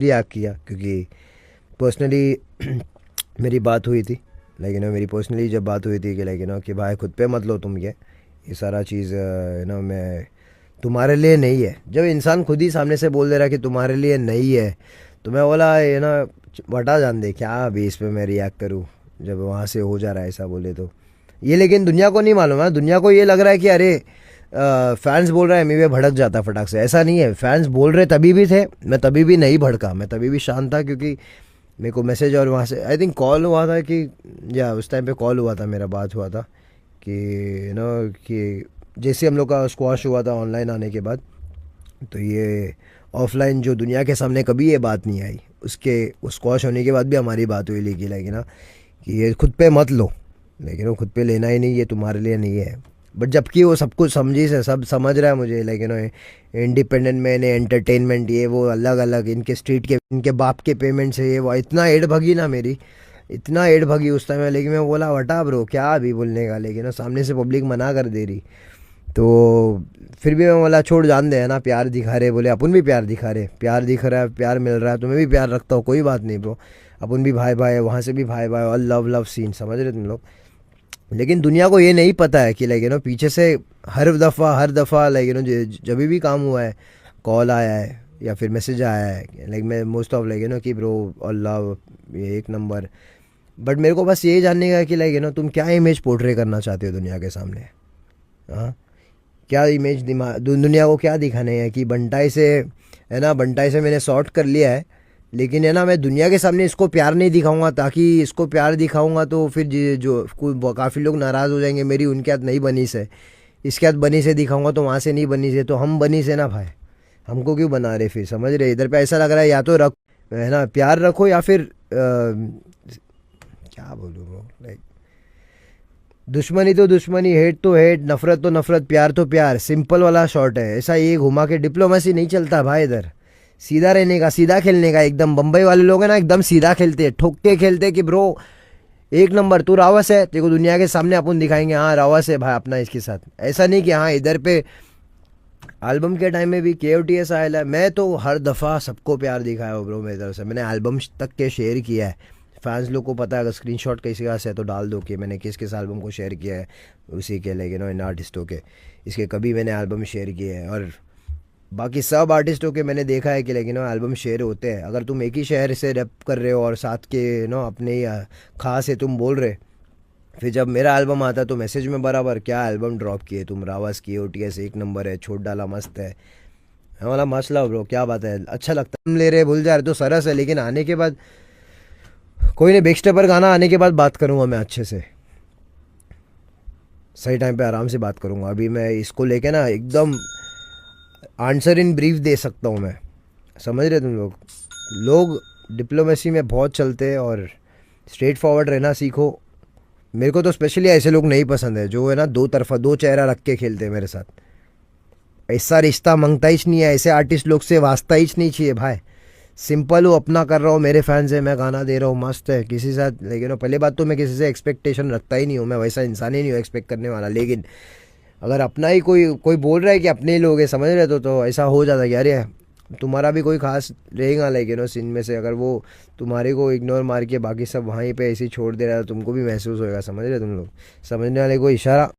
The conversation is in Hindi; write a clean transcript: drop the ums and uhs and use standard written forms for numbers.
रिएक्ट किया क्योंकि पर्सनली मेरी बात हुई थी, लेकिन मेरी पर्सनली जब बात हुई थी कि कि भाई खुद पे मत लो तुम ये सारा चीज़ मैं तुम्हारे लिए नहीं है। जब इंसान खुद ही सामने से बोल दे रहा है कि तुम्हारे लिए नहीं है, तो मैं बोला बटा जान दे, क्या अभी इस पे मैं रिएक्ट करूँ जब वहाँ से हो जा रहा है ऐसा बोले तो ये। लेकिन दुनिया को नहीं मालूम है, दुनिया को ये लग रहा है कि अरे फैंस बोल रहा है, मैं भड़क जाता फटाक से। ऐसा नहीं है, फैंस बोल रहे तभी भी थे, मैं तभी भी नहीं भड़का, मैं तभी भी शांत था क्योंकि मेरे को मैसेज और वहाँ से आई थिंक कॉल हुआ था कि या उस टाइम पे कॉल हुआ था, मेरा बात हुआ था कि कि जैसे हम लोग का स्क्वाश हुआ था ऑनलाइन आने के बाद, तो ये ऑफलाइन जो दुनिया के सामने कभी ये बात नहीं आई, उसके स्क्वाश होने के बाद भी हमारी बात हुई। लेकिन कि ये खुद पे मत लो, लेकिन वो खुद पे लेना ही नहीं, ये तुम्हारे लिए नहीं है। बट जबकि वो सब कुछ समझी से सब समझ रहा है मुझे, लेकिन इंडिपेंडेंट मैन एंटरटेनमेंट ये वो अलग अलग इनके स्ट्रीट के इनके बाप के पेमेंट से ये वो इतना एड भगी ना मेरी, इतना एड भगी उस टाइम में। लेकिन मैं बोला वटा ब्रो क्या अभी बोलने का, लेकिन सामने से पब्लिक मना कर दे रही, तो फिर भी मैं बोला छोड़ जान दे, है ना, प्यार दिखा रहे, बोले अपन भी प्यार दिखा रहे, प्यार दिख रहा है, प्यार मिल रहा है तो मैं भी प्यार रखता हूँ, कोई बात नहीं ब्रो, अपन भी भाई भाई, वहाँ से भी भाई भाई, और लव लव सीन, समझ रहे तुम लोग। लेकिन दुनिया को ये नहीं पता है कि पीछे से हर दफ़ा जब भी काम हुआ है, कॉल आया है या फिर मैसेज आया है, मैं मोस्ट ऑफ कि ब्रो और लव ये एक नंबर। बट मेरे को बस ये जानने का है कि तुम क्या इमेज पोर्ट्रे करना चाहते हो दुनिया के सामने। हाँ, क्या इमेज दुनिया को क्या दिखाने है कि बंटाई से, है ना, बंटाई से मैंने सॉर्ट कर लिया है, लेकिन है ना मैं दुनिया के सामने इसको प्यार नहीं दिखाऊंगा, ताकि इसको प्यार दिखाऊंगा तो फिर जो काफ़ी लोग नाराज़ हो जाएंगे मेरी उनके हाथ नहीं बनी से, इसके हाथ बनी से दिखाऊंगा तो वहाँ से नहीं बनी से, तो हम बनी से ना भाई, हमको क्यों बना रहे फिर, समझ रहे। इधर पे ऐसा लग रहा है या तो रख, है ना, प्यार रखो या फिर क्या बोलूँ, दुश्मनी तो दुश्मनी, हेट तो हेट, नफरत तो नफरत, प्यार तो प्यार, सिंपल वाला शॉर्ट है। ऐसा ये घुमा के डिप्लोमेसी नहीं चलता भाई इधर, सीधा रहने का, सीधा खेलने का एकदम। बम्बई वाले लोग हैं ना एकदम सीधा खेलते हैं, ठोक के खेलते हैं कि ब्रो एक नंबर तू रावस है, तेरे को दुनिया के सामने अपन दिखाएंगे हाँ रावस है भाई अपना इसके साथ। ऐसा नहीं कि हाँ इधर पे एल्बम के टाइम में भी KOTS आया है, मैं तो हर दफ़ा सबको प्यार दिखाया हो ब्रो मेरी तरफ से, मैंने एल्बम तक के शेयर किया है। फैंस लोग को पता है, अगर स्क्रीनशॉट किसी का है तो डाल दो कि मैंने किस किस एल्बम को शेयर किया है, उसी के इन आर्टिस्टों के, इसके कभी मैंने एल्बम शेयर किए हैं। और बाकी सब आर्टिस्टों के मैंने देखा है कि एल्बम शेयर होते हैं। अगर तुम एक ही शहर से रैप कर रहे हो और साथ के अपने ही खास है तुम बोल रहे, फिर जब मेरा एल्बम आता तो मैसेज में बराबर क्या एल्बम ड्रॉप किए तुम, रावस KOTS एक नंबर है, छोड़ डाला मस्त है। मैं बोला मसला ब्रो क्या बात है, अच्छा लगता है, हम ले रहे भूल जा रहे तो सरस है। लेकिन आने के बाद कोई नहीं, बेक्स्टे पर गाना आने के बाद बात करूँगा मैं अच्छे से, सही टाइम पे आराम से बात करूँगा। अभी मैं इसको लेके ना एकदम आंसर इन ब्रीफ दे सकता हूँ मैं, समझ रहे तुम लोग। लोग डिप्लोमेसी में बहुत चलते हैं और स्ट्रेट फॉरवर्ड रहना सीखो। मेरे को तो स्पेशली ऐसे लोग नहीं पसंद है जो है ना दो तरफा दो चेहरा रख के खेलते हैं मेरे साथ। ऐसा रिश्ता मांगता ही नहीं है, ऐसे आर्टिस्ट लोग से वास्ता ही नहीं चाहिए भाई। सिंपल हूँ, अपना कर रहा हूँ, मेरे फैंस है, मैं गाना दे रहा हूँ, मस्त है किसी साथ। लेकिन पहले बात तो मैं किसी से एक्सपेक्टेशन रखता ही नहीं हूँ, मैं वैसा इंसान ही नहीं हूँ एक्सपेक्ट करने वाला। लेकिन अगर अपना ही कोई कोई बोल रहा है कि अपने ही लोग हैं, समझ रहे, तो ऐसा हो जाता है कि अरे तुम्हारा भी कोई खास रहेगा, लेकिन सीन में से अगर वो तुम्हारे को इग्नोर मार के बाकी सब वहीं पे ऐसे ही छोड़ दे रहा है तो तुमको भी महसूस होएगा, समझ रहे तुम लोग। समझने वाले को इशारा